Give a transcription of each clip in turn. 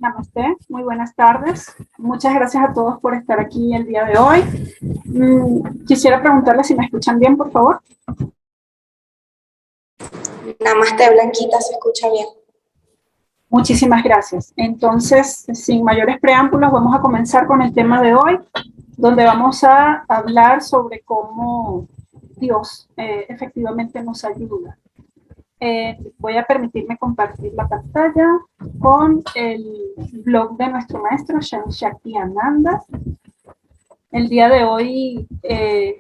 Namaste, muy buenas tardes. Muchas gracias a todos por estar aquí el día de hoy. Quisiera preguntarles si me escuchan bien, por favor. Namaste, Blanquita, se escucha bien. Muchísimas gracias. Entonces, sin mayores preámbulos, vamos a comenzar con el tema de hoy, donde vamos a hablar sobre cómo Dios efectivamente nos ayuda. Voy a permitirme compartir la pantalla con el blog de nuestro maestro Shaktiananda. El día de hoy,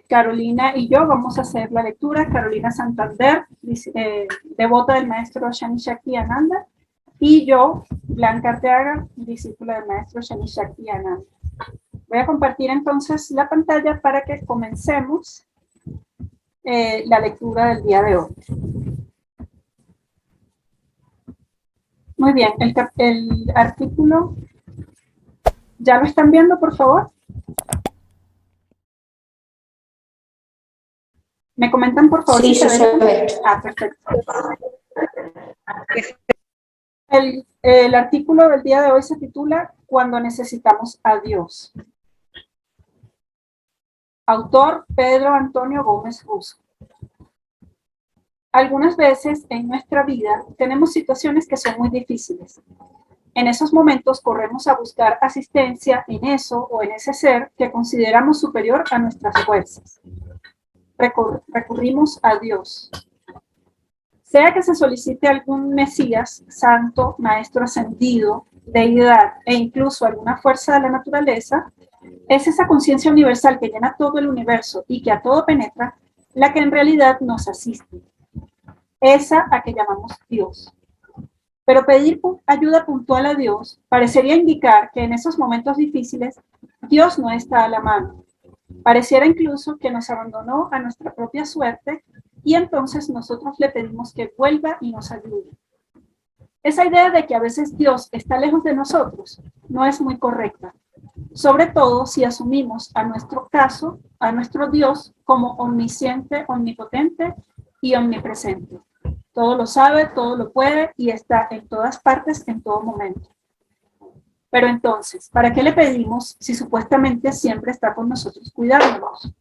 Carolina y yo vamos a hacer la lectura. Carolina Santander, devota del maestro Shaktiananda, y yo, Blanca Arteaga, discípula del maestro Shaktiananda. Voy a compartir entonces la pantalla para que comencemos la lectura del día de hoy. Muy bien, el artículo, ¿ya lo están viendo, por favor? ¿Me comentan, por favor? Sí, sí se ve. Ah, perfecto. El artículo del día de hoy se titula Cuando necesitamos a Dios. Autor Pedro Antonio Gómez Russo. Algunas veces en nuestra vida tenemos situaciones que son muy difíciles. En esos momentos corremos a buscar asistencia en eso o en ese ser que consideramos superior a nuestras fuerzas. Recurrimos a Dios. Sea que se solicite algún Mesías, santo, maestro ascendido, deidad e incluso alguna fuerza de la naturaleza, es esa conciencia universal que llena todo el universo y que a todo penetra, la que en realidad nos asiste. Esa a que llamamos Dios. Pero pedir ayuda puntual a Dios parecería indicar que en esos momentos difíciles Dios no está a la mano. Pareciera incluso que nos abandonó a nuestra propia suerte y entonces nosotros le pedimos que vuelva y nos ayude. Esa idea de que a veces Dios está lejos de nosotros no es muy correcta, sobre todo si asumimos a nuestro caso, a nuestro Dios como omnisciente, omnipotente y omnipresente. Todo lo sabe, todo lo puede y está en todas partes en todo momento. Pero entonces, ¿para qué le pedimos si supuestamente siempre está con nosotros cuidándonos?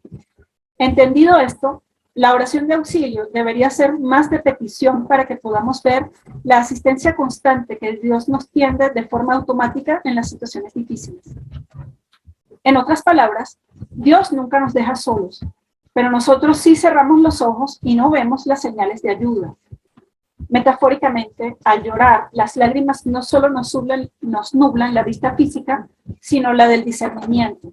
Entendido esto, la oración de auxilio debería ser más de petición para que podamos ver la asistencia constante que Dios nos tiende de forma automática en las situaciones difíciles. En otras palabras, Dios nunca nos deja solos, pero nosotros sí cerramos los ojos y no vemos las señales de ayuda. Metafóricamente, al llorar, las lágrimas no solo nos nublan la vista física, sino la del discernimiento.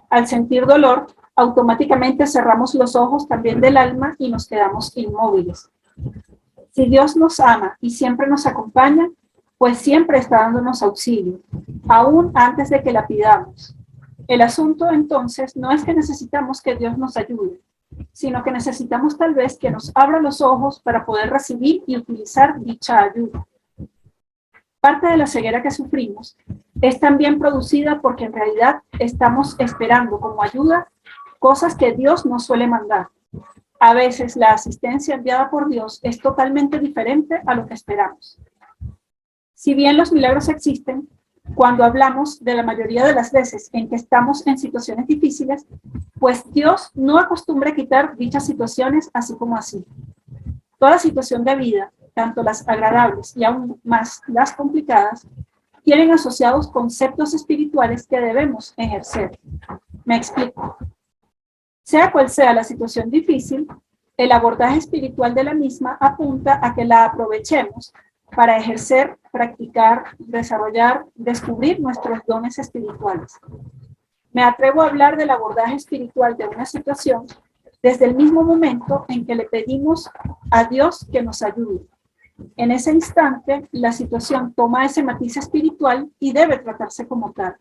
Al sentir dolor, automáticamente cerramos los ojos también del alma y nos quedamos inmóviles. Si Dios nos ama y siempre nos acompaña, pues siempre está dándonos auxilio, aún antes de que la pidamos. El asunto entonces no es que necesitamos que Dios nos ayude, sino que necesitamos tal vez que nos abra los ojos para poder recibir y utilizar dicha ayuda. Parte de la ceguera que sufrimos es también producida porque en realidad estamos esperando como ayuda cosas que Dios nos suele mandar. A veces la asistencia enviada por Dios es totalmente diferente a lo que esperamos. Si bien los milagros existen, cuando hablamos de la mayoría de las veces en que estamos en situaciones difíciles, pues Dios no acostumbra a quitar dichas situaciones así como así. Toda situación de vida, tanto las agradables y aún más las complicadas, tienen asociados conceptos espirituales que debemos ejercer. Me explico. Sea cual sea la situación difícil, el abordaje espiritual de la misma apunta a que la aprovechemos para ejercer, practicar, desarrollar, descubrir nuestros dones espirituales. Me atrevo a hablar del abordaje espiritual de una situación desde el mismo momento en que le pedimos a Dios que nos ayude. En ese instante, la situación toma ese matiz espiritual y debe tratarse como tal.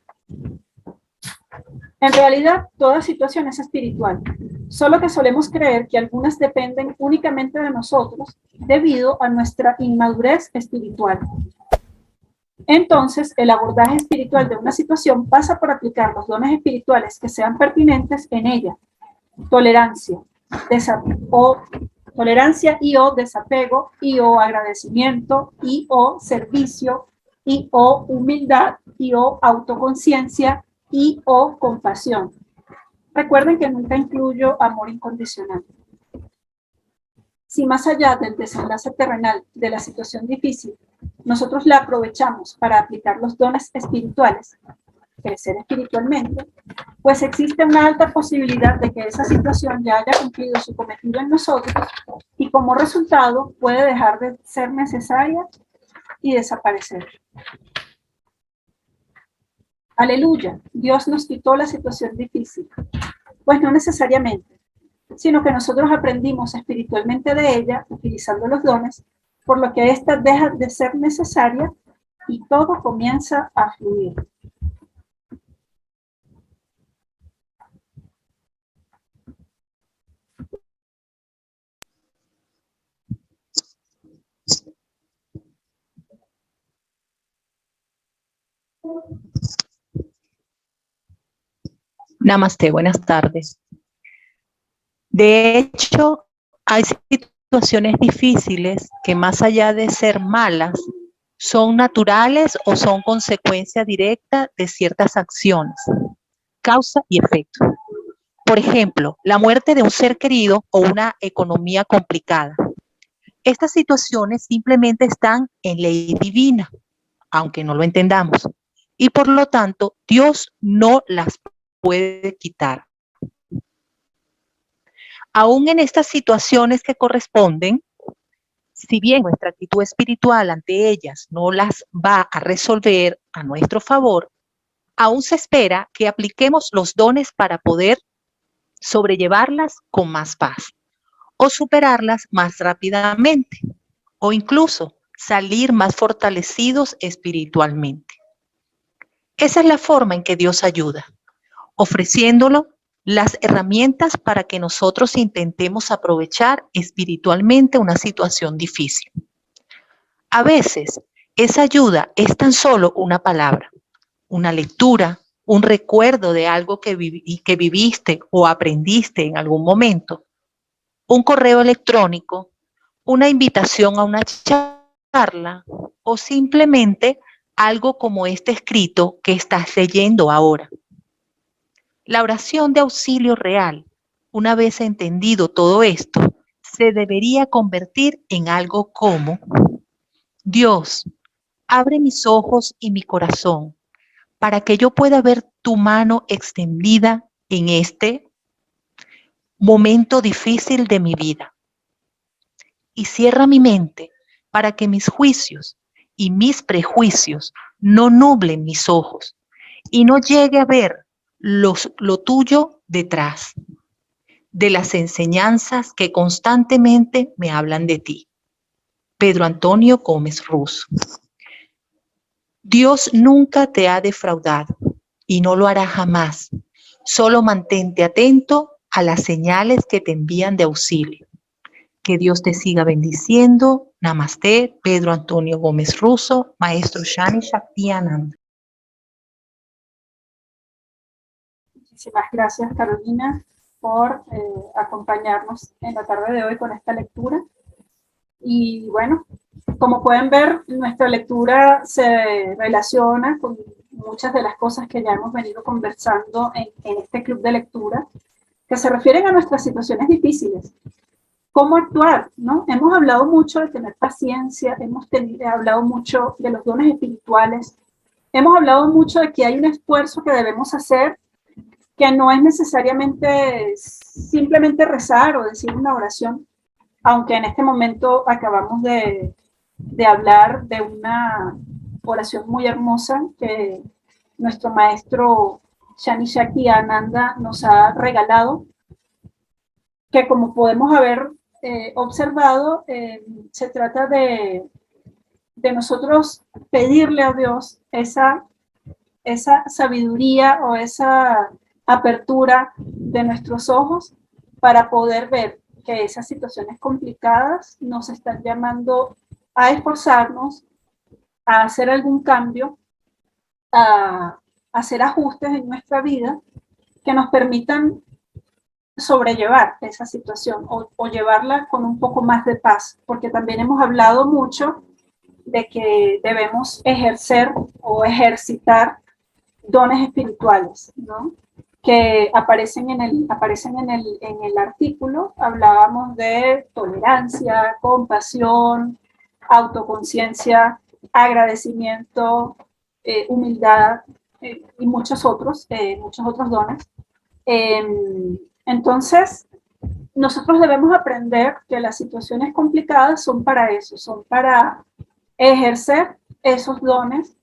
En realidad, toda situación es espiritual, solo que solemos creer que algunas dependen únicamente de nosotros debido a nuestra inmadurez espiritual. Entonces, el abordaje espiritual de una situación pasa por aplicar los dones espirituales que sean pertinentes en ella. Tolerancia y o desapego y o agradecimiento y o servicio y o humildad, y o autoconciencia, y o compasión. Recuerden que nunca incluyo amor incondicional. Si más allá del desenlace terrenal de la situación difícil, nosotros la aprovechamos para aplicar los dones espirituales, crecer espiritualmente, pues existe una alta posibilidad de que esa situación ya haya cumplido su cometido en nosotros y como resultado puede dejar de ser necesaria y desaparecer. Aleluya, Dios nos quitó la situación difícil. Pues no necesariamente, sino que nosotros aprendimos espiritualmente de ella, utilizando los dones, por lo que ésta deja de ser necesaria y todo comienza a fluir. Namaste, buenas tardes. De hecho, hay situaciones difíciles que más allá de ser malas, son naturales o son consecuencia directa de ciertas acciones, causa y efecto. Por ejemplo, la muerte de un ser querido o una economía complicada. Estas situaciones simplemente están en ley divina, aunque no lo entendamos, y por lo tanto Dios no las puede quitar. Aún en estas situaciones que corresponden, si bien nuestra actitud espiritual ante ellas no las va a resolver a nuestro favor, aún se espera que apliquemos los dones para poder sobrellevarlas con más paz o superarlas más rápidamente o incluso salir más fortalecidos espiritualmente. Esa es la forma en que Dios ayuda, ofreciéndolo las herramientas para que nosotros intentemos aprovechar espiritualmente una situación difícil. A veces, esa ayuda es tan solo una palabra, una lectura, un recuerdo de algo que viviste o aprendiste en algún momento, un correo electrónico, una invitación a una charla o simplemente algo como este escrito que estás leyendo ahora. La oración de auxilio real, una vez entendido todo esto, se debería convertir en algo como: Dios, abre mis ojos y mi corazón para que yo pueda ver tu mano extendida en este momento difícil de mi vida. Y cierra mi mente para que mis juicios y mis prejuicios no nublen mis ojos y no llegue a ver lo tuyo detrás de las enseñanzas que constantemente me hablan de ti. Pedro Antonio Gómez Ruz. Dios nunca te ha defraudado y no lo hará jamás. Solo mantente atento a las señales que te envían de auxilio. Que Dios te siga bendiciendo. Namaste, Pedro Antonio Gómez Russo, Maestro Shani Shaktiananda. Muchísimas gracias, Carolina, por acompañarnos en la tarde de hoy con esta lectura. Y bueno, como pueden ver, nuestra lectura se relaciona con muchas de las cosas que ya hemos venido conversando en este club de lectura, que se refieren a nuestras situaciones difíciles. ¿Cómo actuar? ¿No? Hemos hablado mucho de tener paciencia, hemos hablado mucho de los dones espirituales, hemos hablado mucho de que hay un esfuerzo que debemos hacer, que no es necesariamente simplemente rezar o decir una oración, aunque en este momento acabamos de hablar de una oración muy hermosa que nuestro maestro Shani Shaktiananda nos ha regalado, que como podemos haber observado, se trata de nosotros pedirle a Dios esa sabiduría o esa apertura de nuestros ojos para poder ver que esas situaciones complicadas nos están llamando a esforzarnos, a hacer algún cambio, a hacer ajustes en nuestra vida que nos permitan sobrellevar esa situación o llevarla con un poco más de paz, porque también hemos hablado mucho de que debemos ejercer o ejercitar dones espirituales, ¿no? Que aparecen en el artículo. Hablábamos de tolerancia, compasión, autoconciencia, agradecimiento, humildad, y muchos otros dones. Entonces, nosotros debemos aprender que las situaciones complicadas son para eso, son para ejercer esos dones.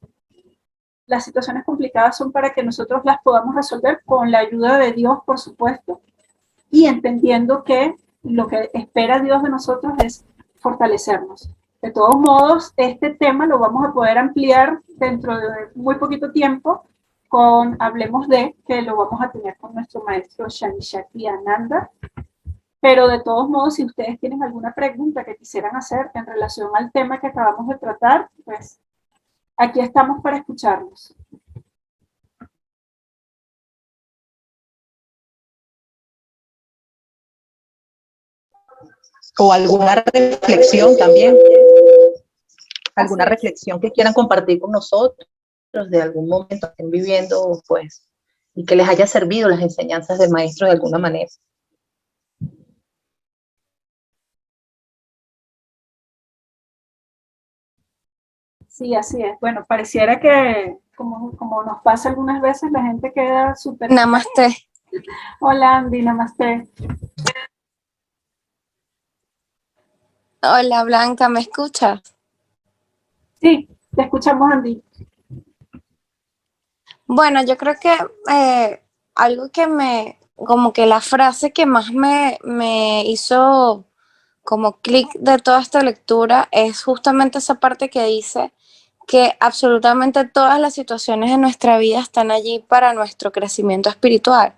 Las situaciones complicadas son para que nosotros las podamos resolver con la ayuda de Dios, por supuesto, y entendiendo que lo que espera Dios de nosotros es fortalecernos. De todos modos, este tema lo vamos a poder ampliar dentro de muy poquito tiempo con Hablemos de, que lo vamos a tener con nuestro maestro Shani Shakti Ananda. Pero de todos modos, si ustedes tienen alguna pregunta que quisieran hacer en relación al tema que acabamos de tratar, pues aquí estamos para escucharlos. O alguna reflexión también. Alguna reflexión que quieran compartir con nosotros de algún momento que estén viviendo, pues, y que les haya servido las enseñanzas del maestro de alguna manera. Sí, así es. Bueno, pareciera que, como nos pasa algunas veces, la gente queda súper... Namaste. Hola, Andy, namaste. Hola, Blanca, ¿me escuchas? Sí, te escuchamos, Andy. Bueno, yo creo que algo que como que la frase que más me hizo como clic de toda esta lectura es justamente esa parte que dice que absolutamente todas las situaciones en nuestra vida están allí para nuestro crecimiento espiritual.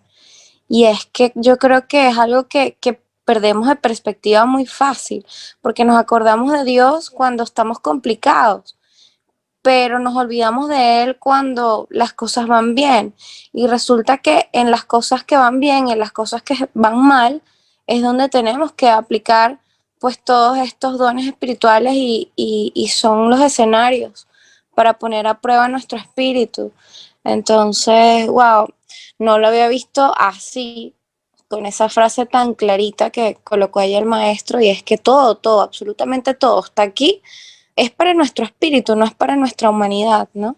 Y es que yo creo que es algo que perdemos de perspectiva muy fácil, porque nos acordamos de Dios cuando estamos complicados, pero nos olvidamos de Él cuando las cosas van bien. Y resulta que en las cosas que van bien, en las cosas que van mal, es donde tenemos que aplicar pues todos estos dones espirituales y son los escenarios para poner a prueba nuestro espíritu. Entonces, wow, no lo había visto así, con esa frase tan clarita que colocó ahí el maestro, y es que todo, absolutamente todo está aquí es para nuestro espíritu, no es para nuestra humanidad, ¿no?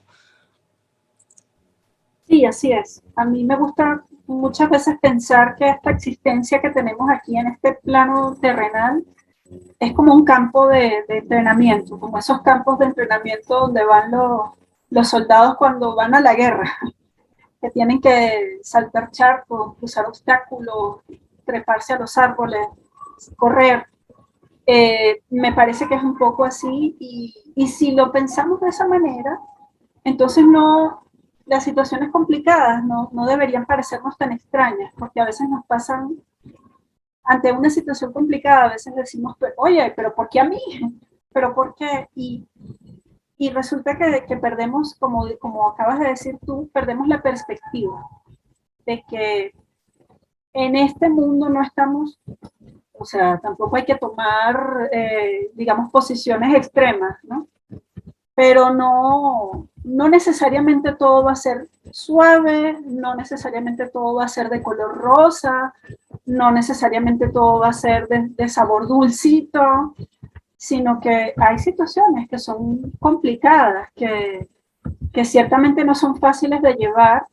Sí, así es. A mí me gusta muchas veces pensar que esta existencia que tenemos aquí en este plano terrenal es como un campo de entrenamiento, como esos campos de entrenamiento donde van los soldados cuando van a la guerra, que tienen que saltar charcos, cruzar obstáculos, treparse a los árboles, correr. Me parece que es un poco así, y si lo pensamos de esa manera, entonces no, las situaciones complicadas no deberían parecernos tan extrañas, porque a veces nos pasan, ante una situación complicada, a veces decimos, oye, pero ¿por qué a mí? ¿Pero por qué? Y resulta que perdemos, como acabas de decir tú, perdemos la perspectiva de que en este mundo no estamos, o sea, tampoco hay que tomar, digamos, posiciones extremas, ¿no? Pero no necesariamente todo va a ser suave, no necesariamente todo va a ser de color rosa, no necesariamente todo va a ser de sabor dulcito, sino que hay situaciones que son complicadas, que ciertamente no son fáciles de llevar,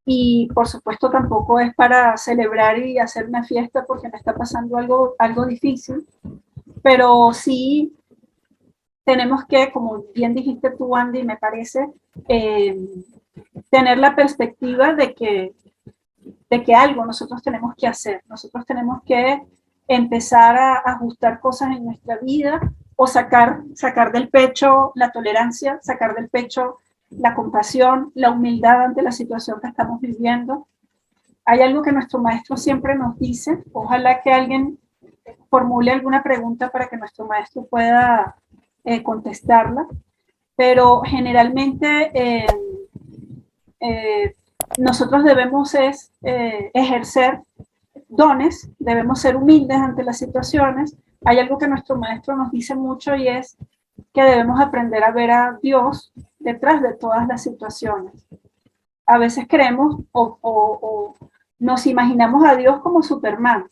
y por supuesto tampoco es para celebrar y hacer una fiesta porque me está pasando algo difícil, pero sí tenemos que, como bien dijiste tú, Andy, me parece, eh, tener la perspectiva de que algo nosotros tenemos que hacer. Nosotros tenemos que empezar a ajustar cosas en nuestra vida, o sacar del pecho la tolerancia, sacar del pecho la compasión, la humildad ante la situación que estamos viviendo. Hay algo que nuestro maestro siempre nos dice, ojalá que alguien formule alguna pregunta para que nuestro maestro pueda contestarla, pero generalmente nosotros debemos ejercer dones, debemos ser humildes ante las situaciones. Hay algo que nuestro maestro nos dice mucho, y es que debemos aprender a ver a Dios detrás de todas las situaciones. A veces creemos o nos imaginamos a Dios como Superman.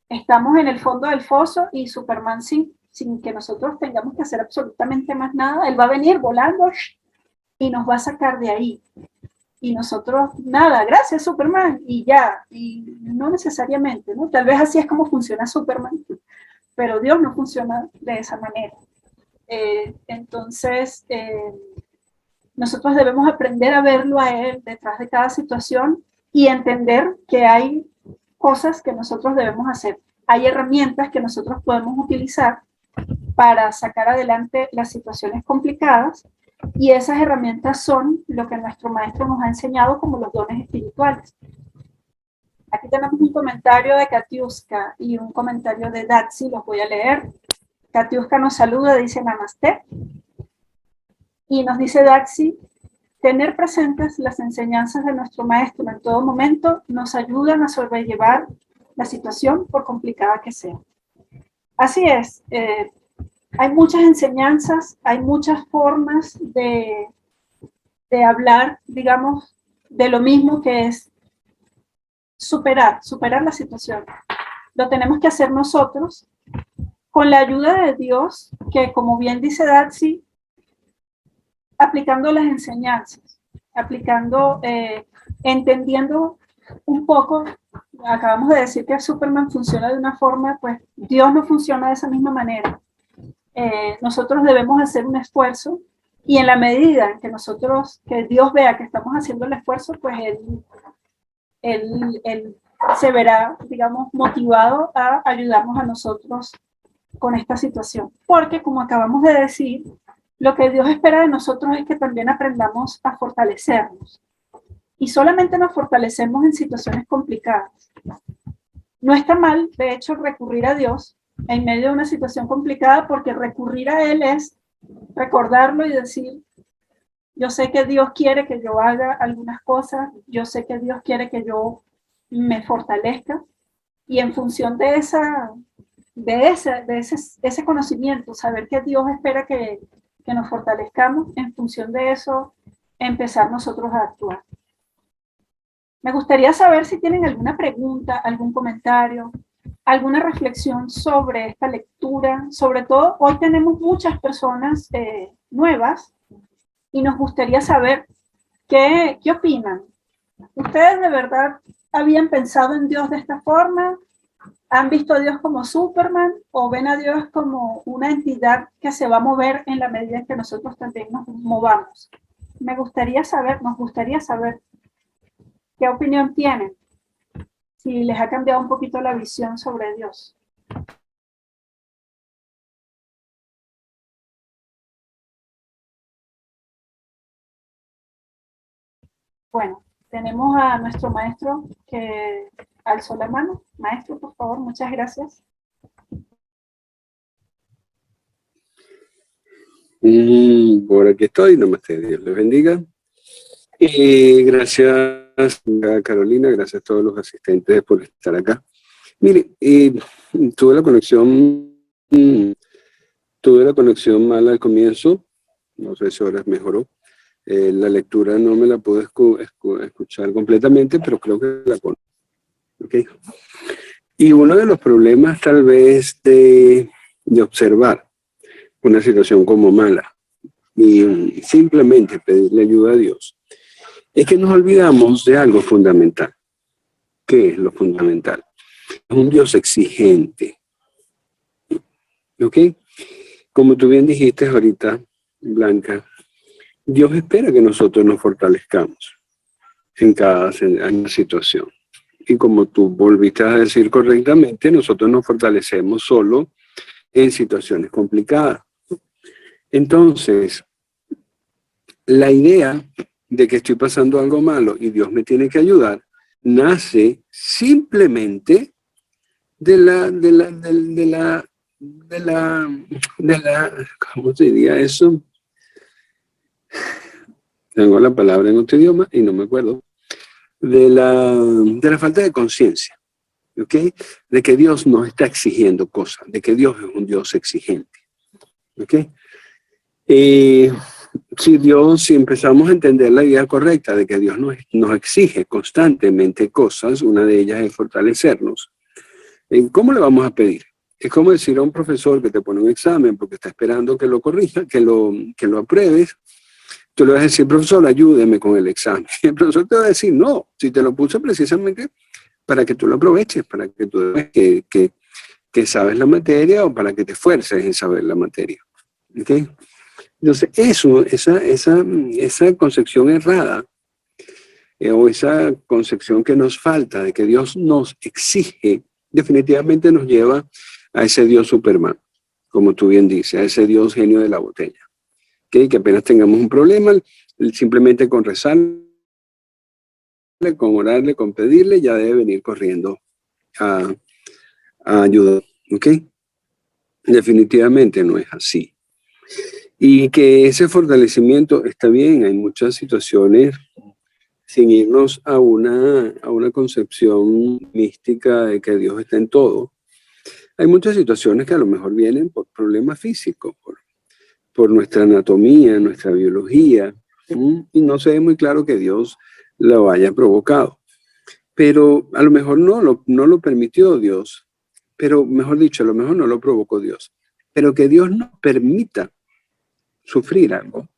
Estamos en el fondo del foso y Superman sin que nosotros tengamos que hacer absolutamente más nada, él va a venir volando y nos va a sacar de ahí. Y nosotros, nada, gracias Superman, y ya, y no necesariamente, ¿no? Tal vez así es como funciona Superman, pero Dios no funciona de esa manera. Entonces, nosotros debemos aprender a verlo a Él detrás de cada situación y entender que hay cosas que nosotros debemos hacer. Hay herramientas que nosotros podemos utilizar para sacar adelante las situaciones complicadas y esas herramientas son lo que nuestro maestro nos ha enseñado como los dones espirituales. Aquí tenemos un comentario de Katiuska y un comentario de Datsi, los voy a leer. Katiuska nos saluda, dice Namaste. Y nos dice Datsi, tener presentes las enseñanzas de nuestro maestro en todo momento nos ayudan a sobrellevar la situación por complicada que sea. Así es, hay muchas enseñanzas, hay muchas formas de hablar, digamos, de lo mismo que es superar la situación. Lo tenemos que hacer nosotros con la ayuda de Dios, que como bien dice Datsi, aplicando las enseñanzas, entendiendo un poco, acabamos de decir que Superman funciona de una forma, pues Dios no funciona de esa misma manera. Nosotros debemos hacer un esfuerzo y en la medida en que Dios vea que estamos haciendo el esfuerzo, pues Él se verá, digamos, motivado a ayudarnos a nosotros con esta situación. Porque como acabamos de decir, lo que Dios espera de nosotros es que también aprendamos a fortalecernos. Y solamente nos fortalecemos en situaciones complicadas. No está mal, de hecho, recurrir a Dios en medio de una situación complicada, porque recurrir a Él es recordarlo y decir, yo sé que Dios quiere que yo haga algunas cosas, yo sé que Dios quiere que yo me fortalezca, y en función de ese conocimiento, saber que Dios espera que nos fortalezcamos, en función de eso, empezar nosotros a actuar. Me gustaría saber si tienen alguna pregunta, algún comentario, alguna reflexión sobre esta lectura. Sobre todo, hoy tenemos muchas personas nuevas y nos gustaría saber qué opinan. ¿Ustedes de verdad habían pensado en Dios de esta forma? ¿Han visto a Dios como Superman o ven a Dios como una entidad que se va a mover en la medida en que nosotros también nos movamos? Nos gustaría saber qué opinión tienen, si les ha cambiado un poquito la visión sobre Dios. Bueno, tenemos a nuestro maestro que alzó la mano. Maestro, por favor, muchas gracias. Por aquí estoy, namaste, Dios les bendiga. Y gracias a Carolina, gracias a todos los asistentes por estar acá. Mire, tuve la conexión mala al comienzo, no sé si ahora mejoró. La lectura no me la pude escuchar completamente, pero creo que la conozco. ¿Okay? Y uno de los problemas tal vez de observar una situación como mala y simplemente pedirle ayuda a Dios, es que nos olvidamos de algo fundamental. ¿Qué es lo fundamental? Es un Dios exigente. ¿Ok? Como tú bien dijiste ahorita, Blanca, Dios espera que nosotros nos fortalezcamos en cada situación. Y como tú volviste a decir correctamente, nosotros nos fortalecemos solo en situaciones complicadas. Entonces, la idea de que estoy pasando algo malo y Dios me tiene que ayudar, nace simplemente de la, ¿cómo se diría eso? Tengo la palabra en otro idioma y no me acuerdo. De la falta de conciencia, ¿ok? De que Dios nos está exigiendo cosas, de que Dios es un Dios exigente, ¿ok? Si empezamos a entender la idea correcta de que Dios nos exige constantemente cosas, una de ellas es fortalecernos, ¿cómo le vamos a pedir? Es como decir a un profesor que te pone un examen porque está esperando que lo corrija, que lo apruebes. Tú le vas a decir, profesor, ayúdeme con el examen. Y el profesor te va a decir, no, si te lo puse precisamente para que tú lo aproveches, para que tú veas que sabes la materia o para que te esfuerces en saber la materia. ¿Okay? Entonces, esa concepción errada o esa concepción que nos falta de que Dios nos exige, definitivamente nos lleva a ese Dios Superman, como tú bien dices, a ese Dios genio de la botella. ¿Okay? Que apenas tengamos un problema, simplemente con rezarle, con orarle, con pedirle, ya debe venir corriendo a ayudar. ¿Okay? Definitivamente no es así. Y que ese fortalecimiento está bien, hay muchas situaciones, sin irnos a una concepción mística de que Dios está en todo. Hay muchas situaciones que a lo mejor vienen por problemas físicos, por nuestra anatomía, nuestra biología, y no se ve muy claro que Dios lo haya provocado. Pero a lo mejor no lo permitió Dios, pero mejor dicho, a lo mejor no lo provocó Dios. Pero que Dios nos permita sufrir algo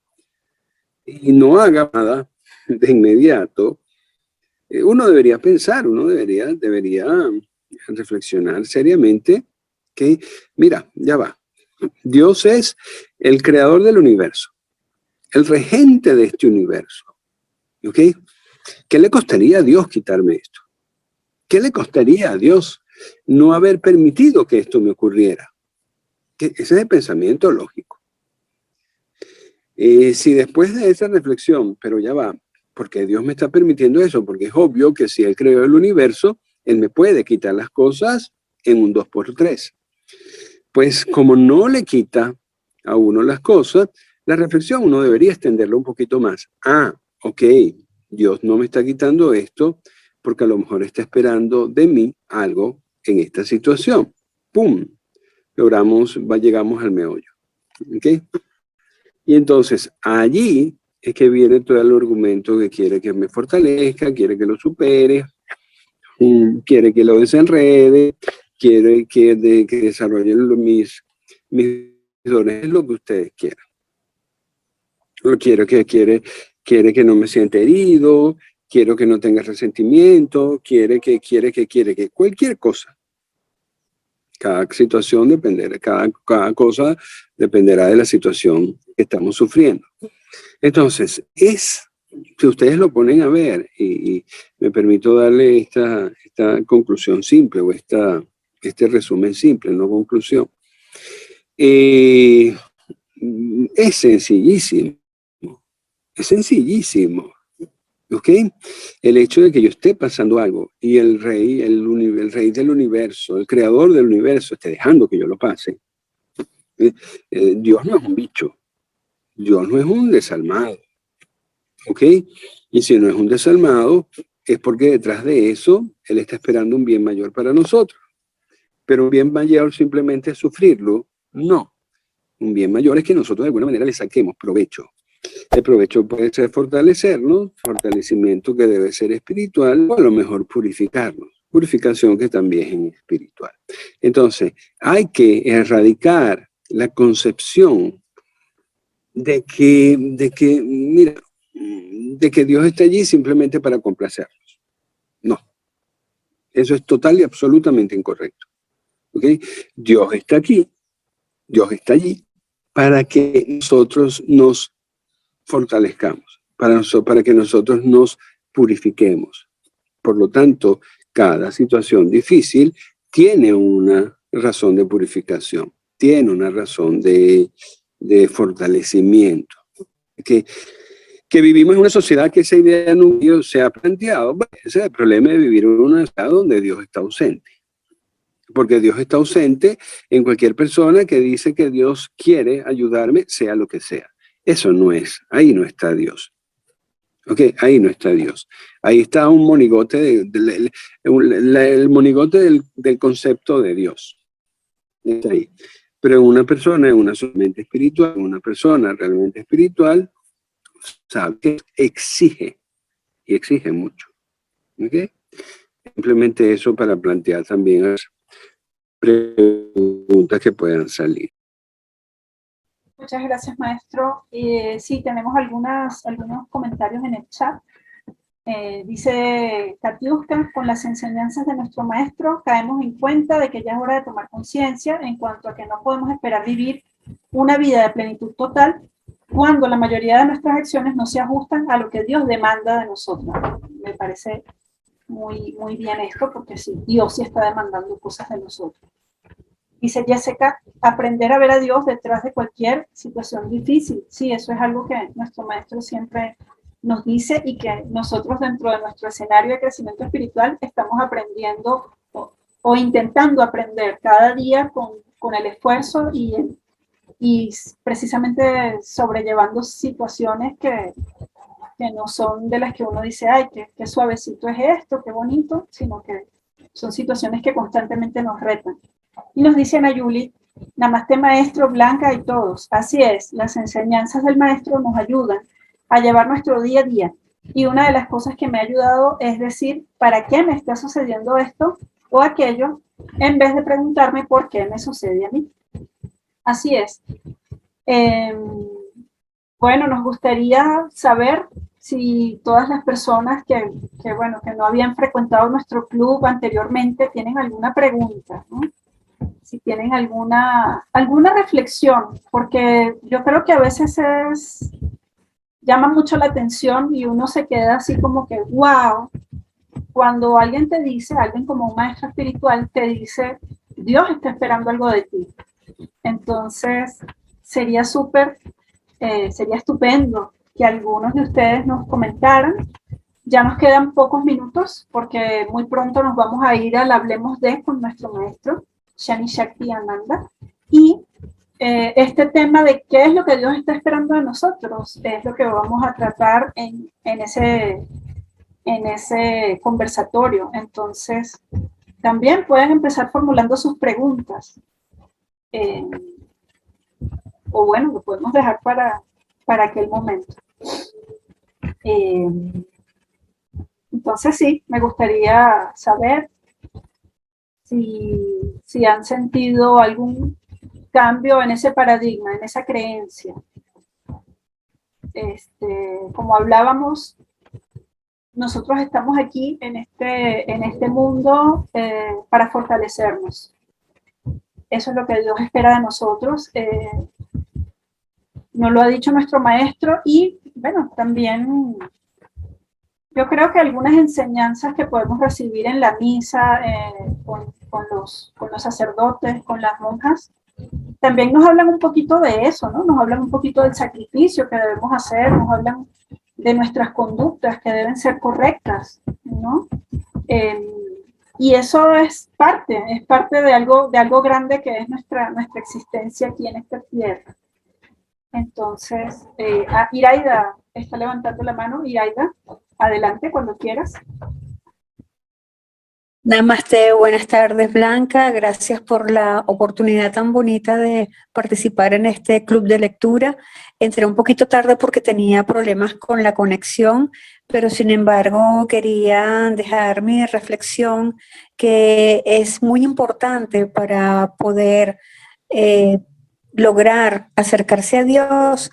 y no haga nada de inmediato, uno debería pensar, uno debería reflexionar seriamente que, mira, ya va, Dios es el creador del universo, el regente de este universo, ¿ok? ¿Qué le costaría a Dios quitarme esto? ¿Qué le costaría a Dios no haber permitido que esto me ocurriera? Ese es el pensamiento lógico. Si después de esa reflexión, pero ya va, porque Dios me está permitiendo eso, porque es obvio que si Él creó el universo, Él me puede quitar las cosas en un 2x3. Pues como no le quita a uno las cosas, la reflexión uno debería extenderlo un poquito más. Ok, Dios no me está quitando esto porque a lo mejor está esperando de mí algo en esta situación. ¡Pum! Llegamos al meollo. ¿Ok? Y entonces allí es que viene todo el argumento que quiere que me fortalezca, quiere que lo supere, quiere que lo desenrede, quiere que desarrollen mis dones, lo que ustedes quieran. Quiere que no me sienta herido, quiero que no tenga resentimiento, quiere que cualquier cosa. Cada situación dependerá, cada cosa dependerá de la situación que estamos sufriendo. Entonces, si ustedes lo ponen a ver, y me permito darle esta conclusión simple, o este resumen simple, no conclusión, es sencillísimo, ¿ok? El hecho de que yo esté pasando algo y el rey del universo, el creador del universo, esté dejando que yo lo pase. Dios no es un bicho, Dios no es un desalmado, ¿ok? Y si no es un desalmado, es porque detrás de eso, Él está esperando un bien mayor para nosotros. Pero un bien mayor simplemente es sufrirlo, no. Un bien mayor es que nosotros de alguna manera le saquemos provecho. El provecho puede ser fortalecernos, fortalecimiento que debe ser espiritual, o a lo mejor purificarnos, purificación que también es espiritual. Entonces, hay que erradicar la concepción de que Dios está allí simplemente para complacernos. No, eso es total y absolutamente incorrecto. ¿Okay? Dios está aquí, Dios está allí para que nosotros nos fortalezcamos, para que nosotros nos purifiquemos. Por lo tanto, cada situación difícil tiene una razón de purificación, tiene una razón de fortalecimiento. Que vivimos en una sociedad que esa idea no se ha planteado. Bueno, ese es el problema de vivir en una sociedad donde Dios está ausente. Porque Dios está ausente en cualquier persona que dice que Dios quiere ayudarme, sea lo que sea. Eso no es, ahí no está Dios. ¿Ok? Ahí no está Dios. Ahí está un monigote, el monigote del concepto de Dios. Está ahí. Pero una persona una persona realmente espiritual, sabe que exige, y exige mucho. ¿Ok? Simplemente eso para plantear también las preguntas que puedan salir. Muchas gracias, maestro. Sí, tenemos algunos comentarios en el chat. Dice Katiuska, con las enseñanzas de nuestro maestro caemos en cuenta de que ya es hora de tomar conciencia en cuanto a que no podemos esperar vivir una vida de plenitud total cuando la mayoría de nuestras acciones no se ajustan a lo que Dios demanda de nosotros. Me parece muy, muy bien esto, porque sí, Dios sí está demandando cosas de nosotros. Dice Jessica, aprender a ver a Dios detrás de cualquier situación difícil. Sí, eso es algo que nuestro maestro siempre nos dice y que nosotros dentro de nuestro escenario de crecimiento espiritual estamos aprendiendo o intentando aprender cada día con el esfuerzo y precisamente sobrellevando situaciones que no son de las que uno dice, ay, qué suavecito es esto, qué bonito, sino que son situaciones que constantemente nos retan. Y nos dice Nayuli, Namaste maestro, Blanca y todos. Así es, las enseñanzas del maestro nos ayudan a llevar nuestro día a día. Y una de las cosas que me ha ayudado es decir, ¿para qué me está sucediendo esto o aquello? En vez de preguntarme por qué me sucede a mí. Así es. Bueno, nos gustaría saber si todas las personas que no habían frecuentado nuestro club anteriormente tienen alguna pregunta, ¿no? Si tienen alguna reflexión, porque yo creo que a veces llama mucho la atención y uno se queda así como que, wow, cuando alguien te dice, alguien como un maestro espiritual te dice, Dios está esperando algo de ti. Entonces, sería estupendo que algunos de ustedes nos comentaran. Ya nos quedan pocos minutos porque muy pronto nos vamos a ir al Hablemos de con nuestro maestro, Shani Shakti Ananda. Y este tema de qué es lo que Dios está esperando de nosotros es lo que vamos a tratar en ese conversatorio. Entonces, también pueden empezar formulando sus preguntas. O bueno, lo podemos dejar para aquel momento. Entonces sí, me gustaría saber si han sentido algún cambio en ese paradigma, en esa creencia. Como hablábamos, nosotros estamos aquí en este mundo para fortalecernos. Eso es lo que Dios espera de nosotros. Nos lo ha dicho nuestro maestro y, bueno, también yo creo que algunas enseñanzas que podemos recibir en la misa con los sacerdotes, con las monjas, también nos hablan un poquito de eso, ¿no? Nos hablan un poquito del sacrificio que debemos hacer, nos hablan de nuestras conductas que deben ser correctas, ¿no? Y eso es parte de algo grande que es nuestra existencia aquí en esta tierra. Entonces, Iraida está levantando la mano. Iraida, adelante cuando quieras. Namaste, buenas tardes Blanca, gracias por la oportunidad tan bonita de participar en este club de lectura. Entré un poquito tarde porque tenía problemas con la conexión, pero sin embargo quería dejar mi reflexión que es muy importante para poder lograr acercarse a Dios,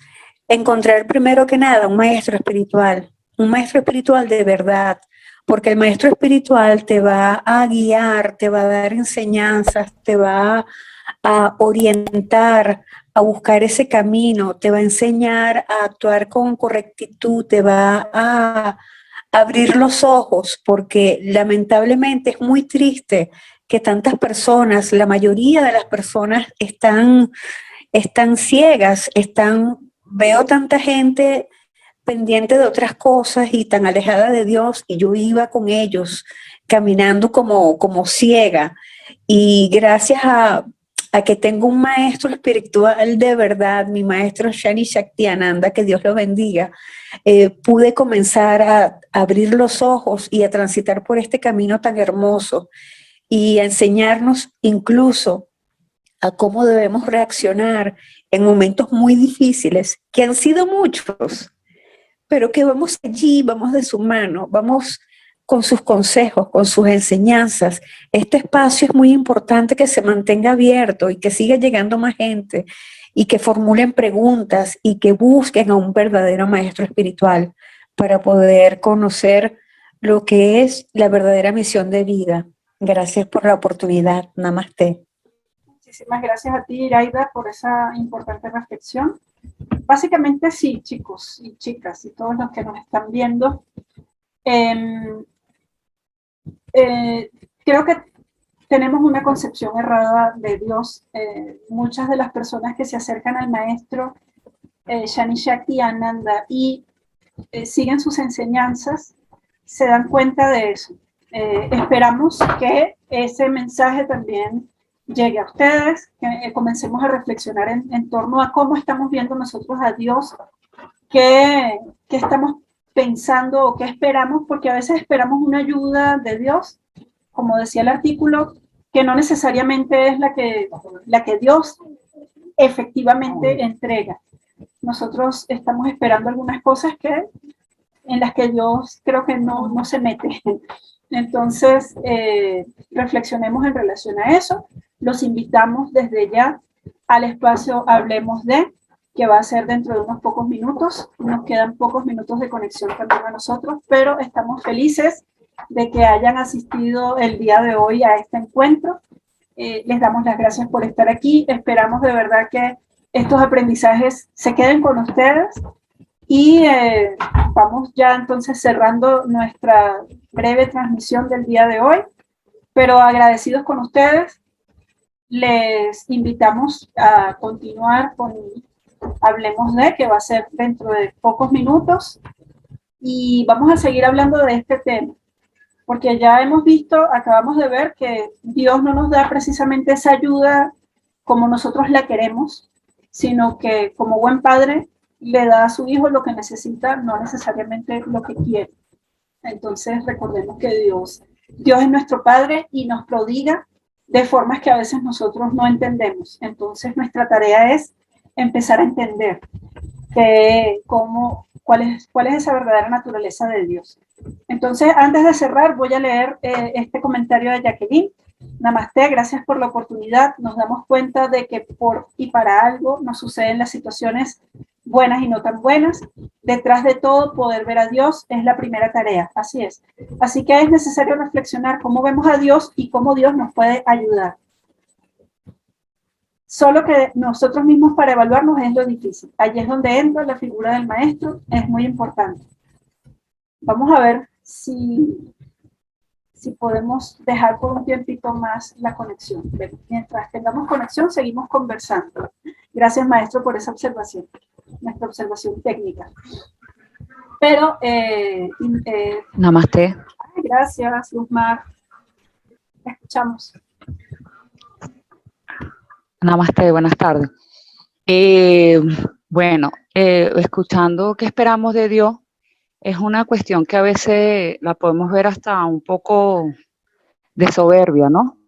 encontrar primero que nada un maestro espiritual de verdad, porque el maestro espiritual te va a guiar, te va a dar enseñanzas, te va a orientar, a buscar ese camino, te va a enseñar a actuar con correctitud, te va a abrir los ojos, porque lamentablemente es muy triste que tantas personas, la mayoría de las personas están ciegas, veo tanta gente pendiente de otras cosas y tan alejada de Dios, y yo iba con ellos caminando como ciega, y gracias a que tengo un maestro espiritual de verdad, mi maestro Shani Shakti Ananda, que Dios lo bendiga, pude comenzar a abrir los ojos y a transitar por este camino tan hermoso y a enseñarnos incluso a cómo debemos reaccionar en momentos muy difíciles, que han sido muchos, pero que vamos allí, vamos de su mano, vamos con sus consejos, con sus enseñanzas. Este espacio es muy importante que se mantenga abierto y que siga llegando más gente y que formulen preguntas y que busquen a un verdadero maestro espiritual para poder conocer lo que es la verdadera misión de vida. Gracias por la oportunidad. Namaste. Muchísimas gracias a ti, Iraida, por esa importante reflexión. Básicamente sí, chicos y chicas y todos los que nos están viendo, creo que tenemos una concepción errada de Dios. Muchas de las personas que se acercan al maestro Shani Shakti Ananda y siguen sus enseñanzas se dan cuenta de eso. Esperamos que ese mensaje también llegue a ustedes, que comencemos a reflexionar en torno a cómo estamos viendo nosotros a Dios, qué estamos pensando o qué esperamos, porque a veces esperamos una ayuda de Dios, como decía el artículo, que no necesariamente es la que Dios efectivamente entrega. Nosotros estamos esperando algunas cosas en las que Dios creo que no se mete. Entonces, reflexionemos en relación a eso. Los invitamos desde ya al espacio Hablemos de, que va a ser dentro de unos pocos minutos. Nos quedan pocos minutos de conexión también a nosotros, pero estamos felices de que hayan asistido el día de hoy a este encuentro. Les damos las gracias por estar aquí. Esperamos de verdad que estos aprendizajes se queden con ustedes y vamos ya entonces cerrando nuestra breve transmisión del día de hoy, pero agradecidos con ustedes. Les invitamos a continuar con Hablemos de, que va a ser dentro de pocos minutos, y vamos a seguir hablando de este tema, porque ya hemos visto, acabamos de ver que Dios no nos da precisamente esa ayuda como nosotros la queremos, sino que como buen padre le da a su hijo lo que necesita, no necesariamente lo que quiere. Entonces recordemos que Dios es nuestro Padre y nos prodiga de formas que a veces nosotros no entendemos. Entonces nuestra tarea es empezar a entender cuál es esa verdadera naturaleza de Dios. Entonces, antes de cerrar, voy a leer este comentario de Jacqueline. Namaste, gracias por la oportunidad. Nos damos cuenta de que por y para algo nos suceden las situaciones buenas y no tan buenas. Detrás de todo, poder ver a Dios es la primera tarea. Así es. Así que es necesario reflexionar cómo vemos a Dios y cómo Dios nos puede ayudar. Solo que nosotros mismos para evaluarnos es lo difícil. Allí es donde entra la figura del maestro, es muy importante. Vamos a ver si podemos dejar por un tiempito más la conexión. Mientras tengamos conexión, seguimos conversando. Gracias, maestro, por esa observación, nuestra observación técnica. Pero, Namaste. Gracias, Luzmar. Escuchamos. Namaste, buenas tardes. Escuchando qué esperamos de Dios, es una cuestión que a veces la podemos ver hasta un poco de soberbia, ¿no?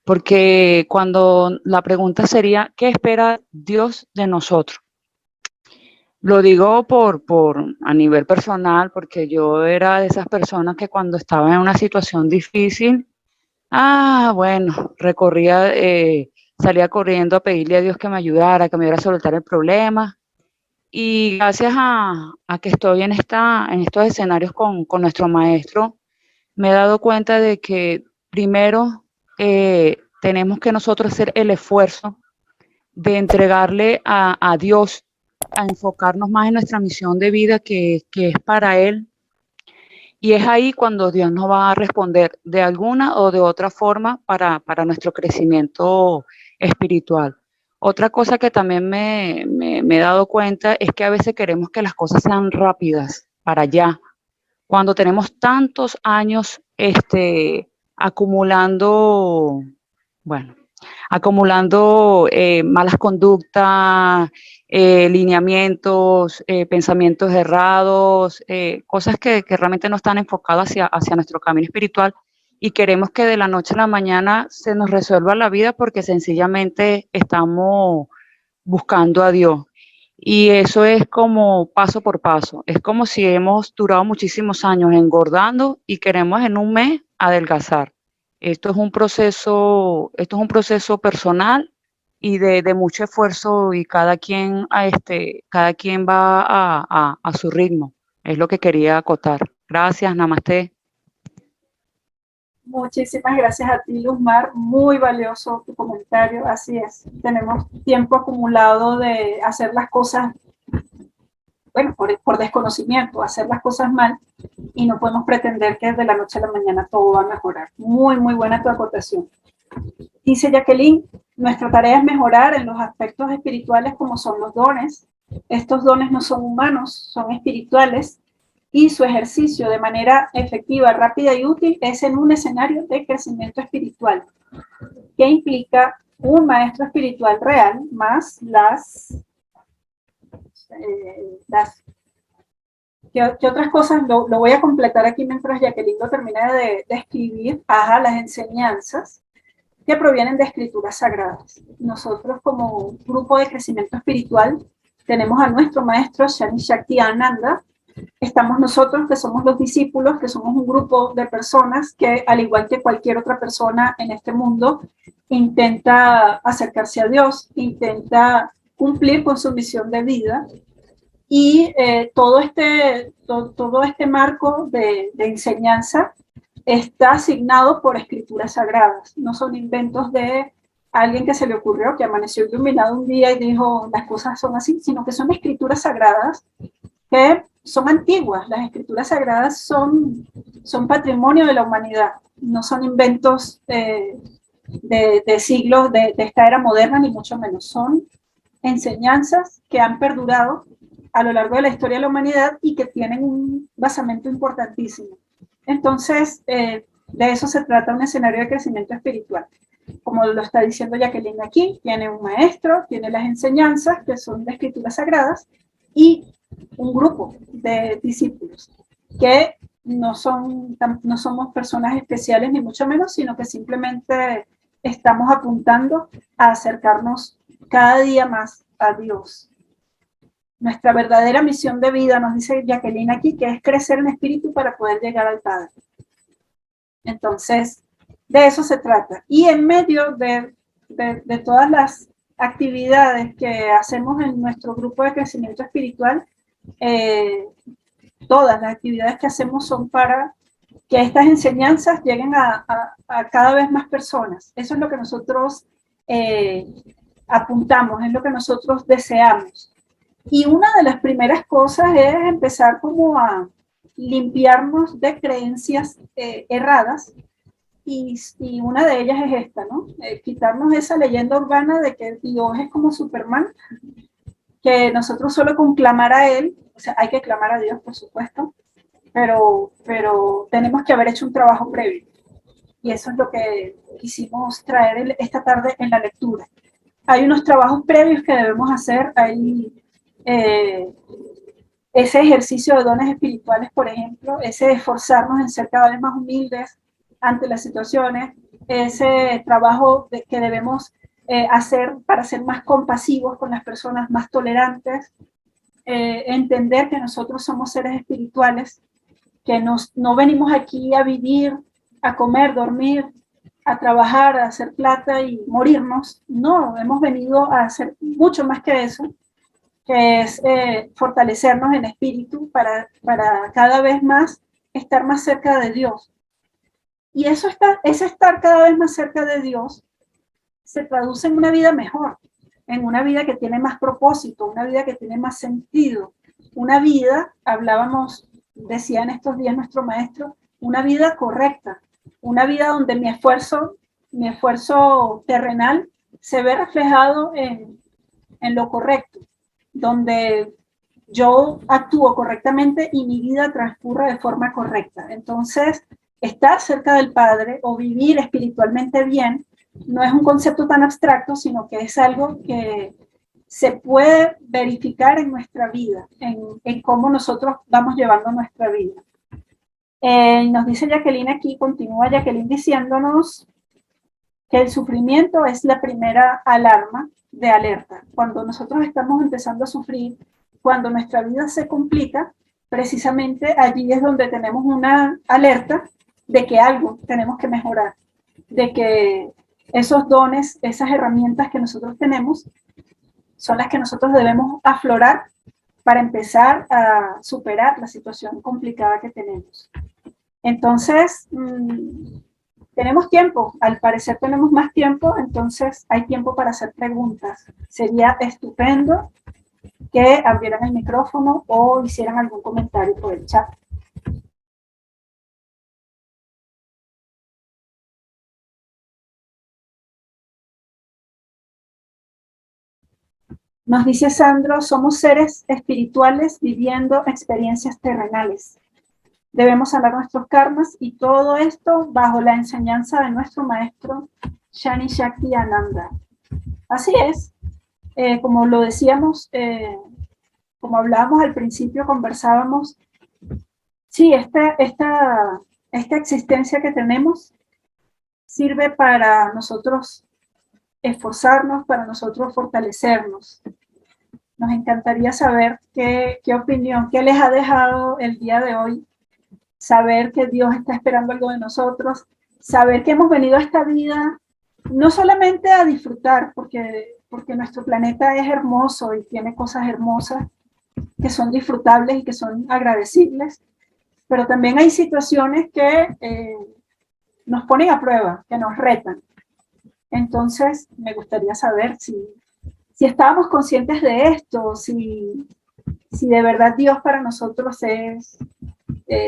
Porque cuando la pregunta sería, ¿qué espera Dios de nosotros? Lo digo a nivel personal, porque yo era de esas personas que cuando estaba en una situación difícil, recorría, salía corriendo a pedirle a Dios que me ayudara a soltar el problema. Y gracias a que estoy en estos escenarios con nuestro maestro, me he dado cuenta de que primero tenemos que nosotros hacer el esfuerzo de entregarle a Dios, a enfocarnos más en nuestra misión de vida que es para Él. Y es ahí cuando Dios nos va a responder de alguna o de otra forma para nuestro crecimiento espiritual. Otra cosa que también me he dado cuenta es que a veces queremos que las cosas sean rápidas, para allá. Cuando tenemos tantos años acumulando malas conductas, lineamientos, pensamientos errados, cosas que realmente no están enfocadas hacia nuestro camino espiritual, y queremos que de la noche a la mañana se nos resuelva la vida porque sencillamente estamos buscando a Dios. Y eso es como paso por paso. Es como si hemos durado muchísimos años engordando y queremos en un mes adelgazar. Esto es un proceso personal y de mucho esfuerzo y cada quien va a su ritmo. Es lo que quería acotar. Gracias, namaste. Muchísimas gracias a ti, Luzmar. Muy valioso tu comentario. Así es. Tenemos tiempo acumulado de hacer las cosas, bueno, por desconocimiento, hacer las cosas mal, y no podemos pretender que de la noche a la mañana todo va a mejorar. Muy, muy buena tu acotación. Dice Jacqueline, nuestra tarea es mejorar en los aspectos espirituales como son los dones. Estos dones no son humanos, son espirituales, y su ejercicio de manera efectiva, rápida y útil es en un escenario de crecimiento espiritual, que implica un maestro espiritual real más ¿qué otras cosas? Lo voy a completar aquí mientras Jacqueline lo termina de escribir. Ajá, las enseñanzas que provienen de escrituras sagradas. Nosotros como grupo de crecimiento espiritual tenemos a nuestro maestro Shani Shakti Ananda. Estamos nosotros, que somos los discípulos, que somos un grupo de personas que, al igual que cualquier otra persona en este mundo, intenta acercarse a Dios, intenta cumplir con su misión de vida. Y todo este marco de enseñanza está asignado por escrituras sagradas. No son inventos de alguien que se le ocurrió, que amaneció iluminado un día y dijo las cosas son así, sino que son escrituras sagradas que son antiguas. Las escrituras sagradas son patrimonio de la humanidad, no son inventos de siglos de esta era moderna, ni mucho menos. Son enseñanzas que han perdurado a lo largo de la historia de la humanidad y que tienen un basamento importantísimo. Entonces, de eso se trata un escenario de crecimiento espiritual. Como lo está diciendo Jacqueline aquí, tiene un maestro, tiene las enseñanzas que son de escrituras sagradas y un grupo de discípulos que no somos personas especiales ni mucho menos, sino que simplemente estamos apuntando a acercarnos cada día más a Dios. Nuestra verdadera misión de vida, nos dice Jacqueline aquí, que es crecer en espíritu para poder llegar al Padre. Entonces, de eso se trata. Y en medio de todas las actividades que hacemos en nuestro grupo de crecimiento espiritual, todas las actividades que hacemos son para que estas enseñanzas lleguen a cada vez más personas. Eso es lo que nosotros apuntamos, es lo que nosotros deseamos. Y una de las primeras cosas es empezar como a limpiarnos de creencias erradas, y una de ellas es esta, ¿no? Quitarnos esa leyenda urbana de que Dios es como Superman, que nosotros solo con clamar a Él, o sea, hay que clamar a Dios, por supuesto, pero tenemos que haber hecho un trabajo previo. Y eso es lo que quisimos traer esta tarde en la lectura. Hay unos trabajos previos que debemos hacer. Hay ese ejercicio de dones espirituales, por ejemplo, ese esforzarnos en ser cada vez más humildes ante las situaciones, ese trabajo que debemos hacer para ser más compasivos con las personas, más tolerantes, entender que nosotros somos seres espirituales, que no venimos aquí a vivir, a comer, dormir, a trabajar, a hacer plata y morirnos. No, hemos venido a hacer mucho más que eso, que es fortalecernos en espíritu para cada vez más estar más cerca de Dios. Y ese estar cada vez más cerca de Dios se traduce en una vida mejor, en una vida que tiene más propósito, una vida que tiene más sentido, una vida, decía en estos días nuestro maestro, una vida correcta, una vida donde mi esfuerzo terrenal se ve reflejado en lo correcto, donde yo actúo correctamente y mi vida transcurre de forma correcta. Entonces, estar cerca del Padre o vivir espiritualmente bien no es un concepto tan abstracto, sino que es algo que se puede verificar en nuestra vida, en cómo nosotros vamos llevando nuestra vida. Nos dice Jacqueline aquí, continúa Jacqueline diciéndonos que el sufrimiento es la primera alarma de alerta. Cuando nosotros estamos empezando a sufrir, cuando nuestra vida se complica, precisamente allí es donde tenemos una alerta de que algo tenemos que mejorar, de que esos dones, esas herramientas que nosotros tenemos, son las que nosotros debemos aflorar para empezar a superar la situación complicada que tenemos. Entonces, tenemos tiempo, al parecer tenemos más tiempo, entonces hay tiempo para hacer preguntas. Sería estupendo que abrieran el micrófono o hicieran algún comentario por el chat. Nos dice Sandro, somos seres espirituales viviendo experiencias terrenales. Debemos sanar nuestros karmas y todo esto bajo la enseñanza de nuestro maestro Shani Shakti Ananda. Así es, como lo decíamos, como hablábamos al principio, conversábamos, sí, esta existencia que tenemos sirve para nosotros esforzarnos, para nosotros fortalecernos. Nos encantaría saber qué opinión, qué les ha dejado el día de hoy, saber que Dios está esperando algo de nosotros, saber que hemos venido a esta vida no solamente a disfrutar, porque nuestro planeta es hermoso y tiene cosas hermosas que son disfrutables y que son agradecibles, pero también hay situaciones que nos ponen a prueba, que nos retan. Entonces, me gustaría saber si estábamos conscientes de esto, si de verdad Dios para nosotros es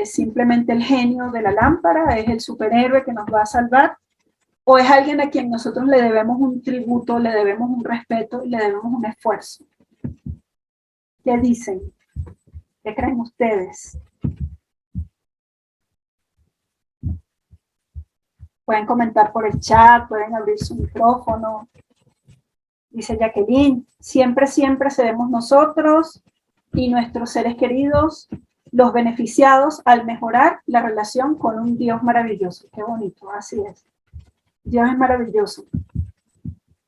simplemente el genio de la lámpara, es el superhéroe que nos va a salvar, o es alguien a quien nosotros le debemos un tributo, le debemos un respeto y le debemos un esfuerzo. ¿Qué dicen? ¿Qué creen ustedes? Pueden comentar por el chat, pueden abrir su micrófono. Dice Jacqueline, siempre seremos nosotros y nuestros seres queridos los beneficiados al mejorar la relación con un Dios maravilloso. Qué bonito, así es. Dios es maravilloso.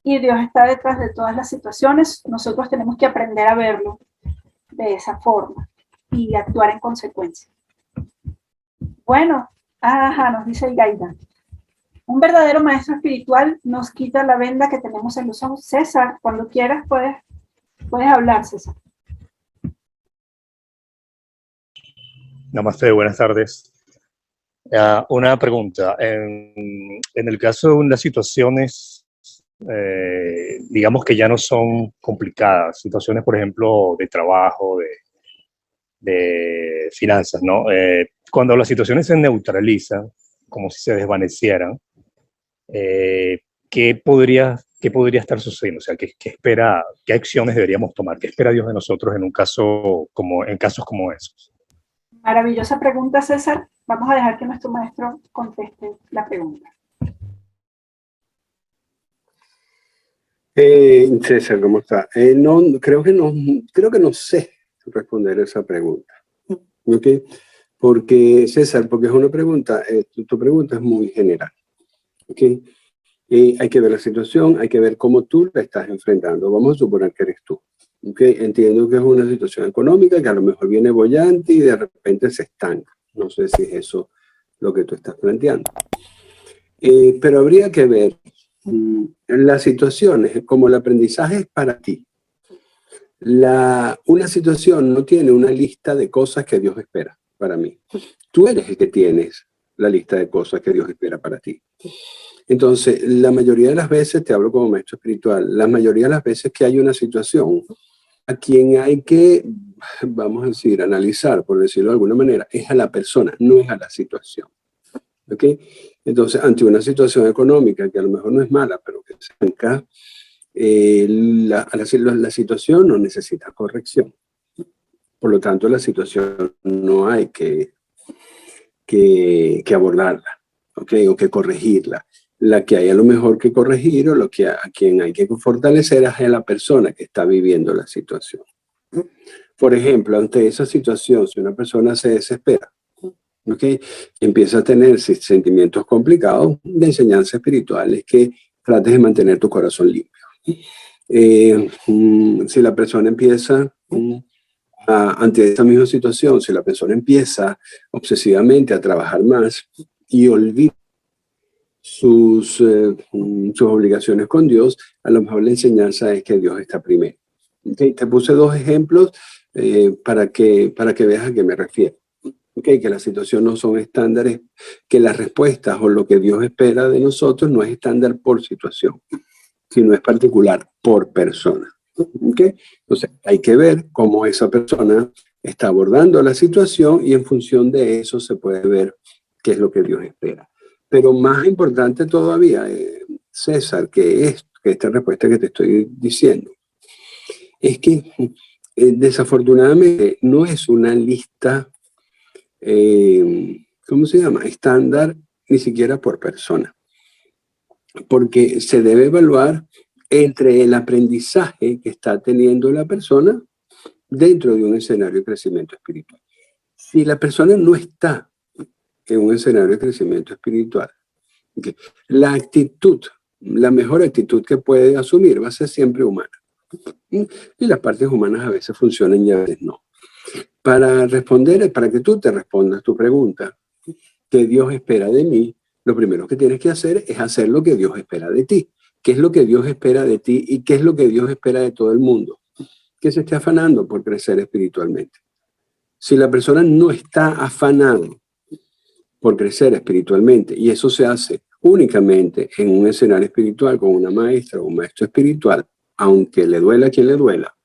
Y Dios está detrás de todas las situaciones. Nosotros tenemos que aprender a verlo de esa forma y actuar en consecuencia. Bueno, nos dice Gaida. Un verdadero maestro espiritual nos quita la venda que tenemos en los ojos. César, cuando quieras puedes hablar, César. Namaste, buenas tardes. Una pregunta. En el caso de unas situaciones, digamos que ya no son complicadas, situaciones, por ejemplo, de trabajo, de finanzas, ¿no? Cuando las situaciones se neutralizan, como si se desvanecieran, ¿qué podría estar sucediendo? O sea, ¿qué acciones deberíamos tomar? ¿Qué espera Dios de nosotros en casos como esos? Maravillosa pregunta, César. Vamos a dejar que nuestro maestro conteste la pregunta. César, ¿cómo está? Creo que no sé responder esa pregunta. ¿Ok? Porque, César, porque es una pregunta, tu pregunta es muy general. ¿Ok? Hay que ver la situación, hay que ver cómo tú la estás enfrentando. Vamos a suponer que eres tú. ¿Okay? Entiendo que es una situación económica que a lo mejor viene bollante y de repente se estanca. No sé si es eso lo que tú estás planteando. Pero habría que ver las situaciones, como el aprendizaje es para ti. Una situación no tiene una lista de cosas que Dios espera para mí. Tú eres el que tienes la lista de cosas que Dios espera para ti. Entonces, la mayoría de las veces, te hablo como maestro espiritual, la mayoría de las veces que hay una situación, a quien hay que, vamos a decir, analizar, por decirlo de alguna manera, es a la persona, no es a la situación. ¿Ok? Entonces, ante una situación económica que a lo mejor no es mala, pero que se estanca, la situación no necesita corrección. Por lo tanto, la situación no hay que abordarla, ¿ok? O que corregirla. La que hay a lo mejor que corregir o a quien hay que fortalecer es a la persona que está viviendo la situación. Por ejemplo, ante esa situación, si una persona se desespera, ¿ok? Empieza a tener sentimientos complicados de enseñanza espirituales que trates de mantener tu corazón limpio. Si la persona empieza ante esta misma situación, si la persona empieza obsesivamente a trabajar más y olvida sus obligaciones con Dios, a lo mejor la enseñanza es que Dios está primero. ¿Okay? Te puse dos ejemplos para que veas a qué me refiero. ¿Okay? Que la situación no son estándares, que las respuestas o lo que Dios espera de nosotros no es estándar por situación, sino es particular por persona. ¿Okay? Entonces hay que ver cómo esa persona está abordando la situación y en función de eso se puede ver qué es lo que Dios espera. Pero más importante todavía, César, que esta respuesta que te estoy diciendo, es que desafortunadamente no es una lista, ¿cómo se llama? Estándar, ni siquiera por persona. Porque se debe evaluar entre el aprendizaje que está teniendo la persona dentro de un escenario de crecimiento espiritual. Si la persona no está en un escenario de crecimiento espiritual, okay, la actitud, la mejor actitud que puede asumir va a ser siempre humana. Y las partes humanas a veces funcionan y a veces no. Para que tú te respondas tu pregunta, ¿qué Dios espera de mí? Lo primero que tienes que hacer es hacer lo que Dios espera de ti. ¿Qué es lo que Dios espera de ti y qué es lo que Dios espera de todo el mundo? Que se esté afanando por crecer espiritualmente. Si la persona no está afanada por crecer espiritualmente, y eso se hace únicamente en un escenario espiritual con una maestra o un maestro espiritual, aunque le duela a quien le duela,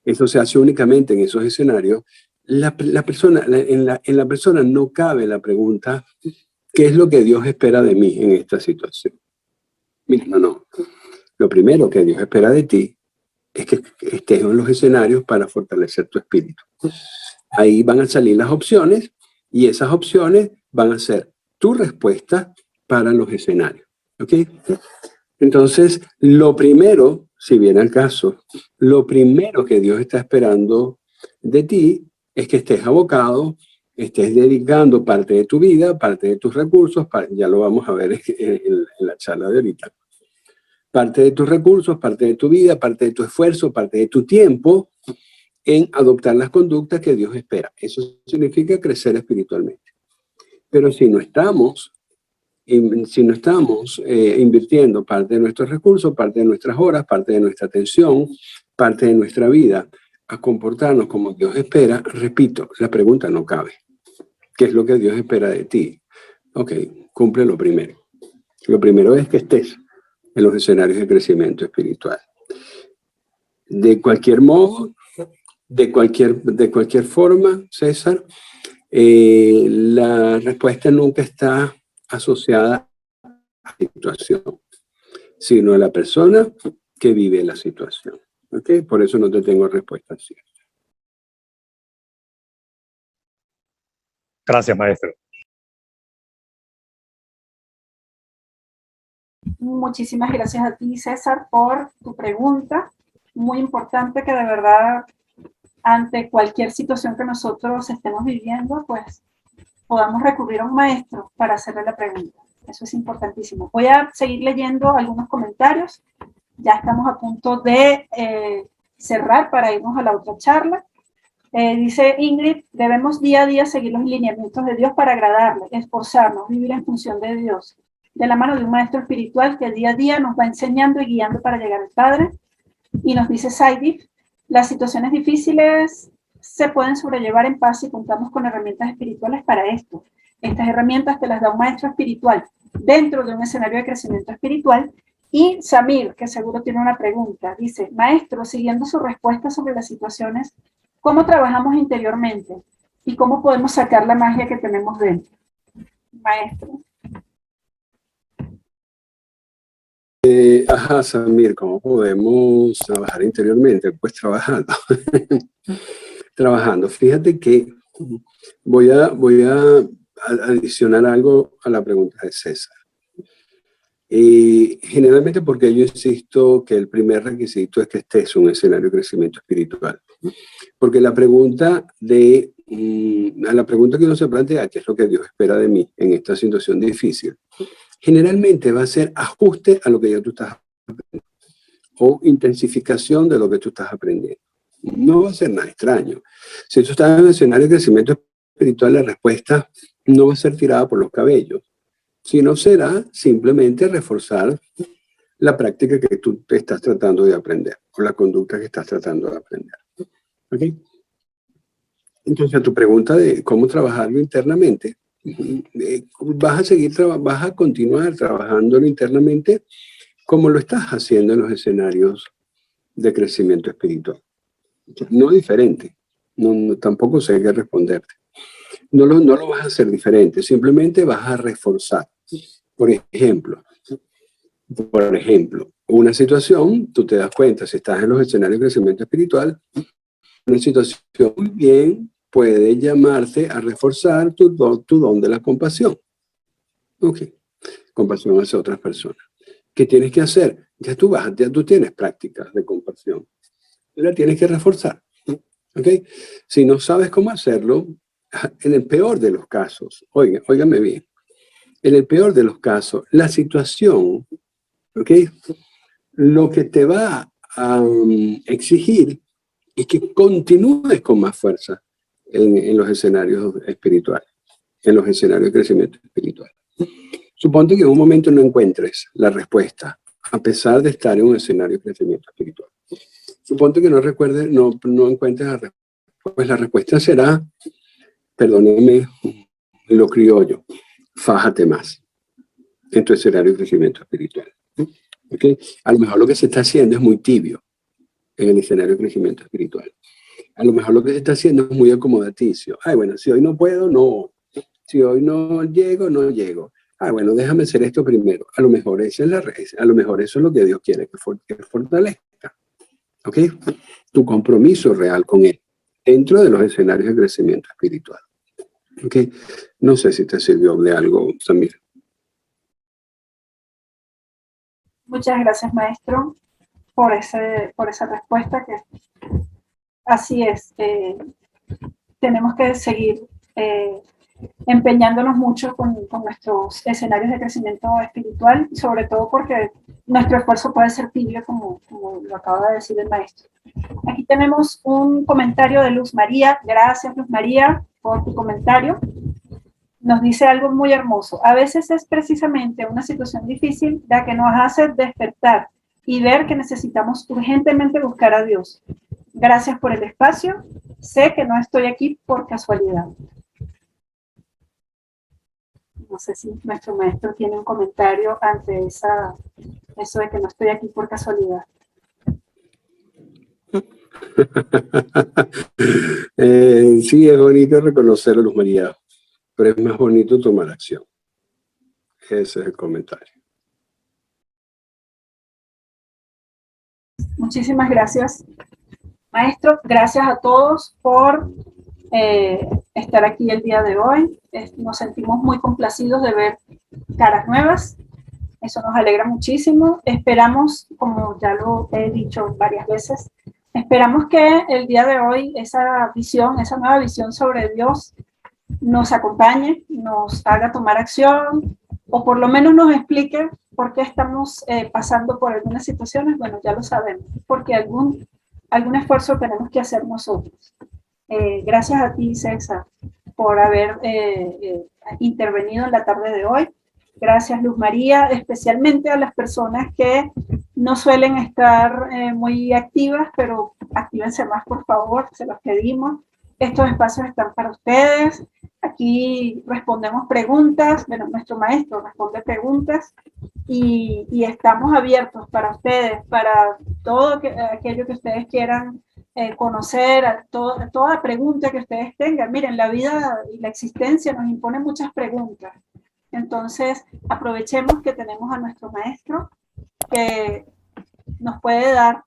eso se hace únicamente en esos escenarios, en la persona no cabe la pregunta, ¿qué es lo que Dios espera de mí en esta situación? Mira, no. Lo primero que Dios espera de ti es que estés en los escenarios para fortalecer tu espíritu. Ahí van a salir las opciones y esas opciones van a ser tu respuesta para los escenarios. ¿Ok? Entonces, lo primero, si viene al caso, lo primero que Dios está esperando de ti es que estés abocado, estés dedicando parte de tu vida, parte de tus recursos, ya lo vamos a ver en la charla de ahorita. Parte de tus recursos, parte de tu vida, parte de tu esfuerzo, parte de tu tiempo en adoptar las conductas que Dios espera. Eso significa crecer espiritualmente. Pero si no estamos invirtiendo parte de nuestros recursos, parte de nuestras horas, parte de nuestra atención, parte de nuestra vida a comportarnos como Dios espera, repito, la pregunta no cabe. ¿Qué es lo que Dios espera de ti? Ok, cumple lo primero. Lo primero es que estés en los escenarios de crecimiento espiritual. De cualquier modo, de cualquier forma, César, la respuesta nunca está asociada a la situación, sino a la persona que vive la situación. ¿Okay? Por eso no te tengo respuesta cierta. Gracias, maestro. Muchísimas gracias a ti, César, por tu pregunta. Muy importante que de verdad, ante cualquier situación que nosotros estemos viviendo, pues podamos recurrir a un maestro para hacerle la pregunta. Eso es importantísimo. Voy a seguir leyendo algunos comentarios. Ya estamos a punto de cerrar para irnos a la otra charla. Dice Ingrid, debemos día a día seguir los lineamientos de Dios para agradarle, esforzarnos, vivir en función de Dios, de la mano de un maestro espiritual que día a día nos va enseñando y guiando para llegar al Padre. Y nos dice Saidif, las situaciones difíciles se pueden sobrellevar en paz si contamos con herramientas espirituales para esto. Estas herramientas te las da un maestro espiritual dentro de un escenario de crecimiento espiritual. Y Samir, que seguro tiene una pregunta, dice, maestro, siguiendo su respuesta sobre las situaciones, ¿cómo trabajamos interiormente? ¿Y cómo podemos sacar la magia que tenemos dentro? Maestro. Samir, ¿cómo podemos trabajar interiormente? Pues trabajando. Trabajando. Fíjate que voy a adicionar algo a la pregunta de César. Generalmente porque yo insisto que el primer requisito es que estés en un escenario de crecimiento espiritual. Porque la pregunta de a la pregunta que uno se plantea, ¿qué es lo que Dios espera de mí en esta situación difícil? Generalmente va a ser ajuste a lo que ya tú estás aprendiendo o intensificación de lo que tú estás aprendiendo. No va a ser nada extraño. Si tú estás en un escenario de crecimiento espiritual, la respuesta no va a ser tirada por los cabellos, sino será simplemente reforzar la práctica que tú te estás tratando de aprender o la conducta que estás tratando de aprender. ¿Ok? Entonces, a tu pregunta de cómo trabajarlo internamente, vas a continuar trabajándolo internamente como lo estás haciendo en los escenarios de crecimiento espiritual. No diferente. Tampoco sé qué responderte. No lo vas a hacer diferente, simplemente vas a reforzar. Por ejemplo, una situación, tú te das cuenta, si estás en los escenarios de crecimiento espiritual, una situación muy bien puede llamarte a reforzar tu don de la compasión. Ok, compasión hacia otras personas. ¿Qué tienes que hacer? Ya tú tienes prácticas de compasión. La tienes que reforzar. ¿Ok? Si no sabes cómo hacerlo, en el peor de los casos, óigame bien, en el peor de los casos, la situación, ¿ok? Lo que te va a exigir es que continúes con más fuerza en los escenarios espirituales, en los escenarios de crecimiento espiritual. Suponte que en un momento no encuentres la respuesta, a pesar de estar en un escenario de crecimiento espiritual. Suponte que no encuentres la respuesta. Pues la respuesta será, perdónenme lo criollo, fájate más en tu escenario de crecimiento espiritual. ¿Okay? A lo mejor lo que se está haciendo es muy tibio en el escenario de crecimiento espiritual. A lo mejor lo que se está haciendo es muy acomodaticio. Ay, bueno, si hoy no puedo, no. Si hoy no llego, no llego. Ah, bueno, déjame hacer esto primero. A lo mejor esa es la raíz. A lo mejor eso es lo que Dios quiere que fortalezca. ¿Ok? Tu compromiso real con Él dentro de los escenarios de crecimiento espiritual. ¿Ok? No sé si te sirvió de algo, Samir. Muchas gracias, maestro, por esa respuesta. Que así es. Tenemos que seguir empeñándonos mucho con nuestros escenarios de crecimiento espiritual, sobre todo porque nuestro esfuerzo puede ser tibio, como lo acaba de decir el maestro. Aquí tenemos un comentario de Luz María. Gracias, Luz María, por tu comentario. Nos dice algo muy hermoso. A veces es precisamente una situación difícil la que nos hace despertar y ver que necesitamos urgentemente buscar a Dios. Gracias por el espacio. Sé que no estoy aquí por casualidad. No sé si nuestro maestro tiene un comentario ante eso de que no estoy aquí por casualidad. Sí, es bonito reconocerlo, Luz María, pero es más bonito tomar acción. Ese es el comentario. Muchísimas gracias, maestro. Gracias a todos por estar aquí el día de hoy. Nos sentimos muy complacidos de ver caras nuevas. Eso nos alegra muchísimo. Esperamos, como ya lo he dicho varias veces, esperamos que el día de hoy esa nueva visión sobre Dios nos acompañe, nos haga tomar acción, o por lo menos nos explique por qué estamos pasando por algunas situaciones. Bueno, ya lo sabemos, porque algún esfuerzo tenemos que hacer nosotros. Gracias a ti, César, por haber intervenido en la tarde de hoy. Gracias, Luz María, especialmente a las personas que no suelen estar muy activas, pero actívense más, por favor, se los pedimos. Estos espacios están para ustedes. Aquí respondemos preguntas. Bueno, nuestro maestro responde preguntas y estamos abiertos para ustedes, para todo aquello que ustedes quieran conocer, toda pregunta que ustedes tengan. Miren, la vida y la existencia nos impone muchas preguntas. Entonces, aprovechemos que tenemos a nuestro maestro que nos puede dar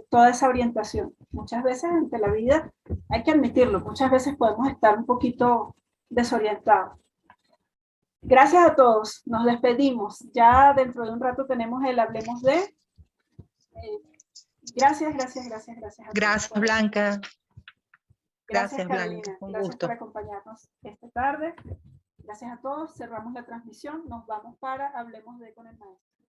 toda esa orientación. Muchas veces ante la vida, hay que admitirlo, muchas veces podemos estar un poquito desorientados. Gracias a todos, nos despedimos. Ya dentro de un rato tenemos el Hablemos de. Gracias. Gracias, Blanca. Gracias, Blanca, Carolina. un Gracias gusto. por acompañarnos esta tarde. Gracias a todos. Cerramos la transmisión. Nos vamos para Hablemos de con el Maestro.